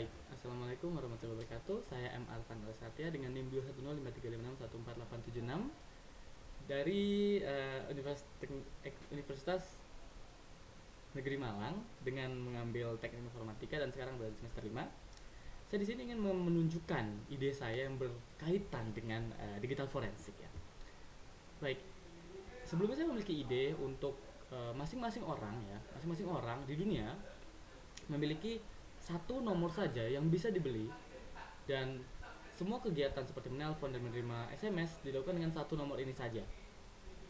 Baik, Assalamualaikum warahmatullahi wabarakatuh. Saya M. Arfan Satya dengan NIM 21053561486 dari Universitas Negeri Malang dengan mengambil Teknik Informatika dan sekarang berada di semester 5. Saya di sini ingin menunjukkan ide saya yang berkaitan dengan digital forensik ya. Baik, sebelumnya saya memiliki ide untuk masing-masing orang ya, masing-masing orang di dunia memiliki satu nomor saja yang bisa dibeli dan semua kegiatan seperti menelpon dan menerima SMS dilakukan dengan satu nomor ini saja.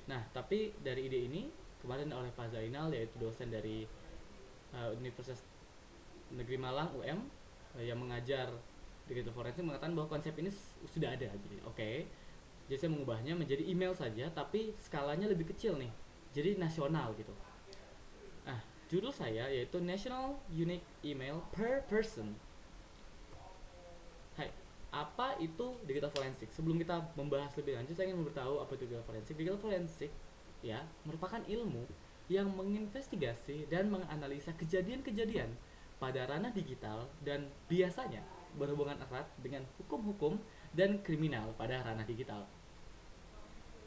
Nah, tapi dari ide ini kemarin oleh Pak Zainal, yaitu dosen dari Universitas Negeri Malang UM yang mengajar digital forensik, mengatakan bahwa konsep ini sudah ada. Jadi, oke. Jadi saya mengubahnya menjadi email saja, tapi skalanya lebih kecil nih. Jadi nasional gitu. Nah, judul saya yaitu National Unique Email per Person. Hai, apa itu digital forensik? Sebelum kita membahas lebih lanjut, saya ingin memberitahu apa itu digital forensik. Digital forensik ya merupakan ilmu yang menginvestigasi dan menganalisa kejadian-kejadian pada ranah digital dan biasanya berhubungan erat dengan hukum-hukum dan kriminal pada ranah digital.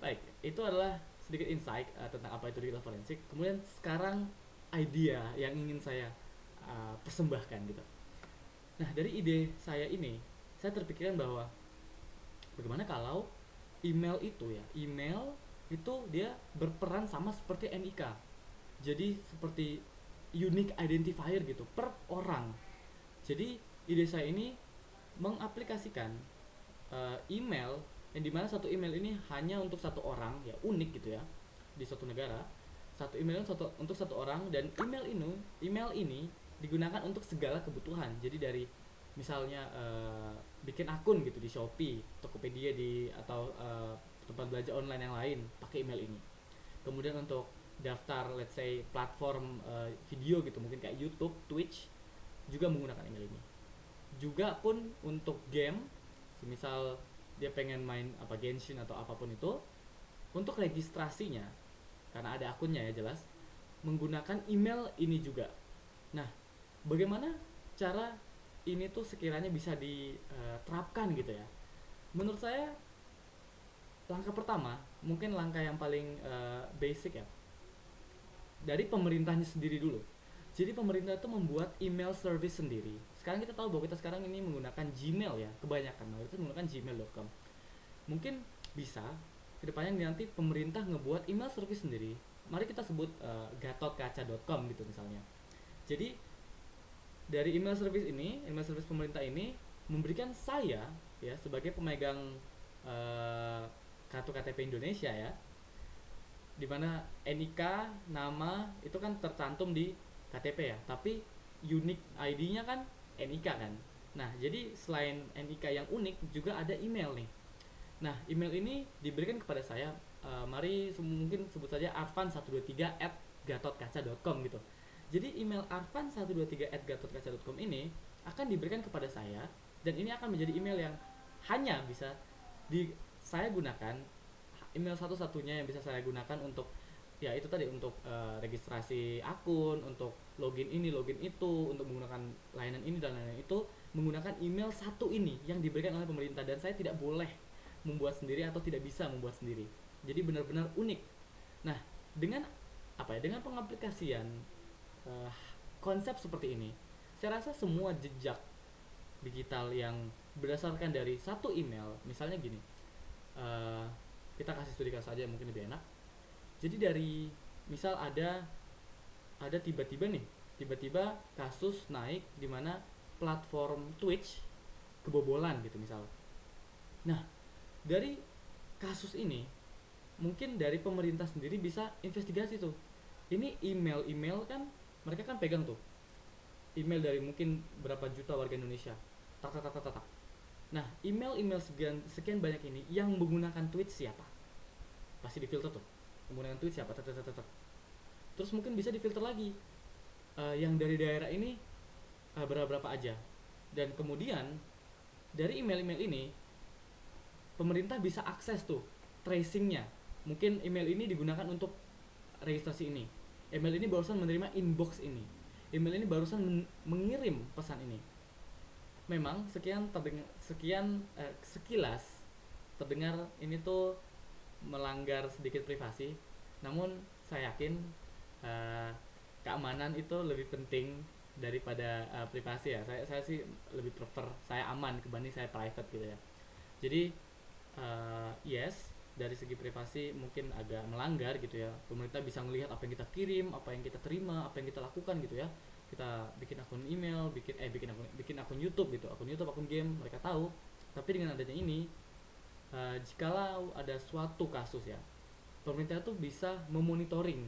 Baik, itu adalah sedikit insight tentang apa itu digital forensik. Kemudian sekarang idea yang ingin saya persembahkan gitu. Nah, dari ide saya ini, saya terpikirkan bahwa bagaimana kalau email itu dia berperan sama seperti NIK. Jadi seperti unique identifier gitu per orang. Jadi ide saya ini mengaplikasikan email yang dimana satu email ini hanya untuk satu orang ya, unik gitu ya di suatu negara. Satu email untuk satu orang, dan email ini digunakan untuk segala kebutuhan. Jadi dari misalnya bikin akun gitu di Shopee, Tokopedia atau tempat belanja online yang lain pakai email ini. Kemudian untuk daftar let's say platform video gitu, mungkin kayak YouTube, Twitch, juga menggunakan email ini. Juga pun untuk game, misal dia pengen main Genshin atau apapun itu, untuk registrasinya karena ada akunnya ya jelas, menggunakan email ini juga. Nah, bagaimana cara ini tuh sekiranya bisa diterapkan gitu ya? Menurut saya langkah pertama, mungkin langkah yang paling basic ya, dari pemerintahnya sendiri dulu. Jadi pemerintah itu membuat email service sendiri. Sekarang kita tahu bahwa kita sekarang ini menggunakan Gmail ya, kebanyakan mayoritas menggunakan gmail.com. Mungkin bisa kedepannya nanti pemerintah ngebuat email service sendiri. Mari kita sebut gatotkaca.com gitu misalnya. Jadi dari email service pemerintah ini memberikan saya ya sebagai pemegang kartu KTP Indonesia ya, dimana NIK nama itu kan tercantum di KTP ya, tapi unique ID-nya kan NIK kan. Nah, jadi selain NIK yang unik juga ada email nih. Nah, email ini diberikan kepada saya, mari mungkin sebut saja arfan123@gatotkaca.com gitu. Jadi email arfan123@gatotkaca.com ini akan diberikan kepada saya, dan ini akan menjadi email yang hanya bisa saya gunakan, email satu-satunya yang bisa saya gunakan untuk ya itu tadi, untuk registrasi akun, untuk login ini login itu, untuk menggunakan layanan ini dan layanan itu, menggunakan email satu ini yang diberikan oleh pemerintah, dan saya tidak boleh membuat sendiri atau tidak bisa membuat sendiri. Jadi benar-benar unik. Nah, dengan dengan pengaplikasian konsep seperti ini, saya rasa semua jejak digital yang berdasarkan dari satu email, misalnya gini, kita kasih studi kasus aja mungkin lebih enak. Jadi dari misal ada tiba-tiba kasus naik di mana platform Twitch kebobolan gitu misal. Nah, dari kasus ini mungkin dari pemerintah sendiri bisa investigasi tuh. Ini email kan mereka kan pegang tuh email dari mungkin berapa juta warga Indonesia. Tak tak tak tak tak. Nah, email sekian banyak ini yang menggunakan Twitch siapa? Pasti difilter tuh. Menggunakan Twitch siapa? Tak tak tak tak. Terus mungkin bisa difilter lagi. Yang dari daerah ini berapa aja. Dan kemudian dari email-email ini pemerintah bisa akses tuh tracingnya. Mungkin email ini digunakan untuk registrasi ini. Email ini barusan menerima inbox ini. Email ini barusan mengirim pesan ini. memang sekilas terdengar ini tuh melanggar sedikit privasi, namun saya yakin eh, keamanan itu lebih penting daripada privasi ya. Saya sih lebih prefer saya aman kebanding saya private gitu ya. Jadi yes, dari segi privasi mungkin agak melanggar gitu ya. Pemerintah bisa melihat apa yang kita kirim, apa yang kita terima, apa yang kita lakukan gitu ya. Kita bikin akun email, bikin akun YouTube gitu, akun game, mereka tahu. Tapi dengan adanya ini, jikalau ada suatu kasus ya, pemerintah tuh bisa memonitoring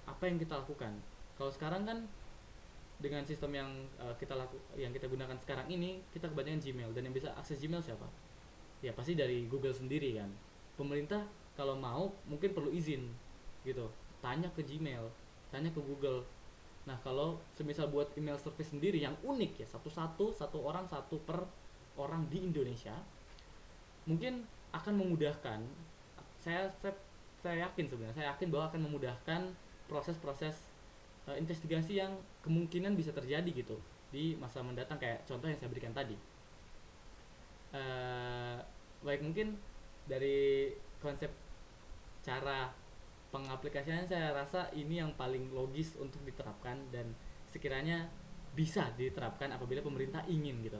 apa yang kita lakukan. Kalau sekarang kan dengan sistem yang kita gunakan sekarang ini, kita kebanyakan Gmail, dan yang bisa akses Gmail siapa? Ya pasti dari Google sendiri kan. Pemerintah kalau mau mungkin perlu izin gitu, tanya ke Gmail, tanya ke Google. Nah kalau semisal buat email service sendiri yang unik ya, satu orang satu per orang di Indonesia, mungkin akan memudahkan. Saya saya, saya yakin sebenarnya, saya yakin bahwa akan memudahkan proses-proses investigasi yang kemungkinan bisa terjadi gitu di masa mendatang, kayak contoh yang saya berikan tadi. eh, Baik, mungkin dari konsep cara pengaplikasiannya saya rasa ini yang paling logis untuk diterapkan dan sekiranya bisa diterapkan apabila pemerintah ingin gitu.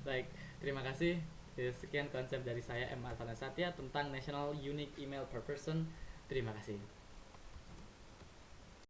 Baik, terima kasih. Sekian konsep dari saya, M. Alvana Satya, tentang National Unique Email per Person. Terima kasih.